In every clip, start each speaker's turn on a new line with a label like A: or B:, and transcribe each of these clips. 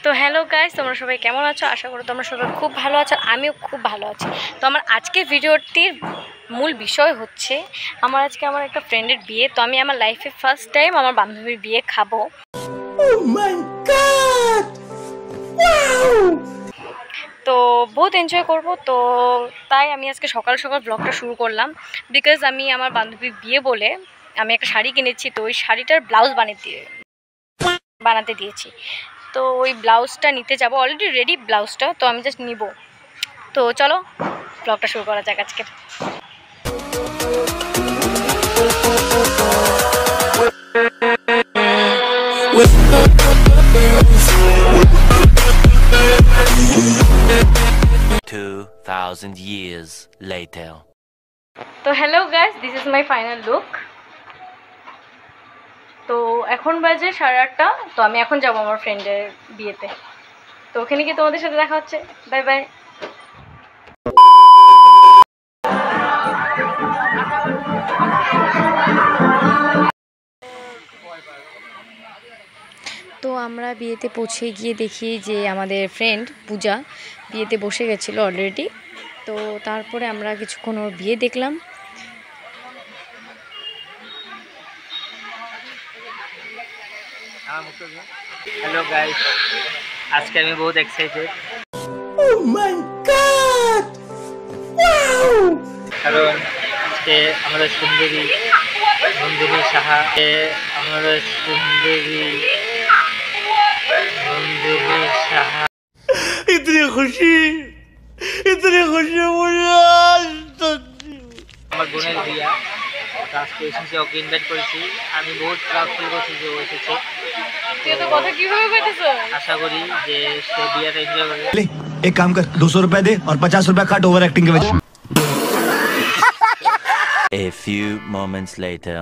A: তো hello guys, তোমরা সবাই কেমন আছো? আশা করি তোমরা সবাই খুব ভালো আছো। আমিও খুব ভালো আছি। তো আমার আজকের ভিডিওটির মূল বিষয় হচ্ছে আজকে আমার একটা ফ্রেন্ডের বিয়ে। তো আমি আমার লাইফে ফার্স্ট টাইম আমার বান্ধবীর বিয়ে খাবো।
B: Oh my God! Wow!
A: তো বহুত এনজয় করব। তো তাই আমি আজকে সকাল সকাল ব্লগটা শুরু করলাম, বিকজ আমি আমার বান্ধবীর বিয়ে বলে আমি একটা শাড়ি কিনেছি। তো ওই শাড়িটার ব্লাউজ বানাতে দিয়েছি। তো ওই ব্লাউজটা নিতে যাব, অলরেডি রেডি ব্লাউজটা, তো আমি জাস্ট নিব। তো চলো ব্লগটা শুরু করা যাক আজকে।
C: years later.
A: তো hello guys, this is my final look. তো এখন বাজে 8:30। তো আমি এখন যাব আমার ফ্রেন্ডের বিয়েতে। তো ওখানে গিয়ে তোমাদের সাথে দেখা হচ্ছে। Bye bye. তো আমরা বিয়েতে পৌঁছে গিয়ে দেখি যে আমাদের ফ্রেন্ড পূজা বিয়েতে বসে গেছিলো অলরেডি। তো তারপরে আমরা কিছুক্ষণ ওর বিয়ে দেখলাম।
D: হ্যালো গাইস, আজকে আমি বহুত excited.
B: Oh my God! Wow!
D: কারণ আজকে আমাদের সুন্দরী নন্দিনী সাহা, আমাদের সুন্দরী নন্দিনী সাহা
B: इतनी खुशी मुझे आज तक।
D: আমার বোনের বিয়া। আজকে এসেছি, ওকে ইনভাইট করেছি। আমি বহুত প্রাউড ফিল করছি যে ও এসেছে। আশা করি যে সে বিয়াটা এনজয় করবে।
E: एक काम कर 200 रुपए दे और 50 रुपए काट ओवर एक्टिंग के वजह।
C: A few moments later.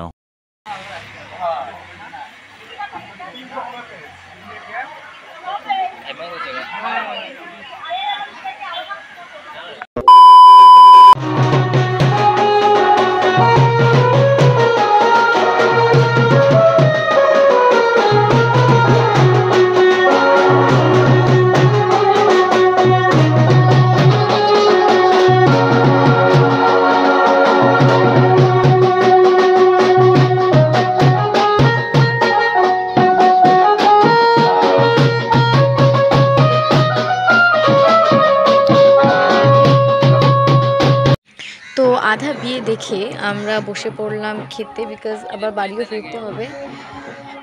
A: তো আধা বিয়ে দেখে আমরা বসে পড়লাম খেতে, বিকজ আবার বাড়িও ফিরতে হবে।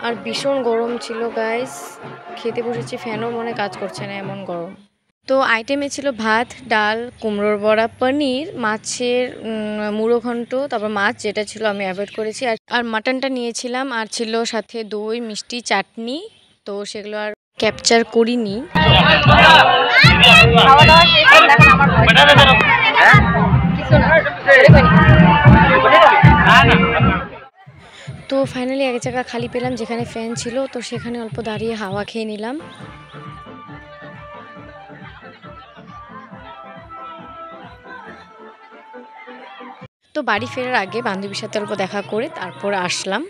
A: আর ভীষণ গরম ছিল গাইস। খেতে বসেছি, ফ্যানও মনে কাজ করছে না, এমন গরম। তো আইটেমে ছিল ভাত, ডাল, কুমড়োর বড়া, পনির, মাছের মুড়ো ঘন্ট, তারপর মাছ যেটা ছিল আমি অ্যাভয়েড করেছি, আর মাটনটা নিয়েছিলাম, আর ছিল সাথে দই, মিষ্টি, চাটনি। তো সেগুলো আর ক্যাপচার করিনি। খাওয়া দাওয়া শেষ, এখন আমার তো ফাইনালি এক জায়গা খালি পেলাম যেখানে ফ্যান ছিল। তো সেখানে অল্প দাঁড়িয়ে হাওয়া খেয়ে নিলাম। তো বাড়ি ফেরার আগে বান্ধবীর সাথে অল্প দেখা করে তারপর আসলাম।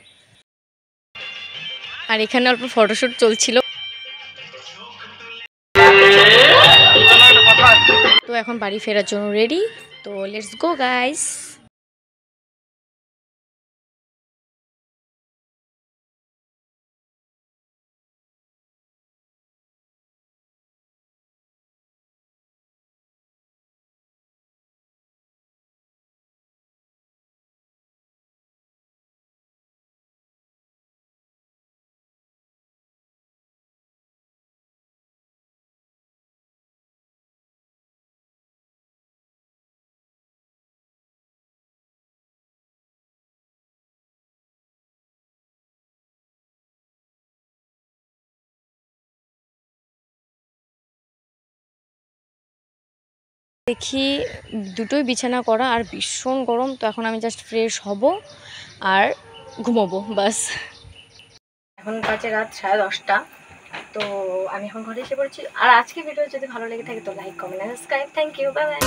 A: আর এখানে অল্প ফটোশুট চলছিল। তো এখন বাড়ি ফেরার জন্য রেডি। তো লেটস গো গাইস। দেখি দুটোই বিছানা করা, আর ভীষণ গরম। তো এখন আমি জাস্ট ফ্রেশ হব আর ঘুমোবো, বাস। এখন বাজে রাত 10:30। তো আমি এখন ঘরে এসে পড়েছি। আর আজকে ভিডিও যদি ভালো লেগে থাকে তো like, comment, subscribe. Thank you, bye by.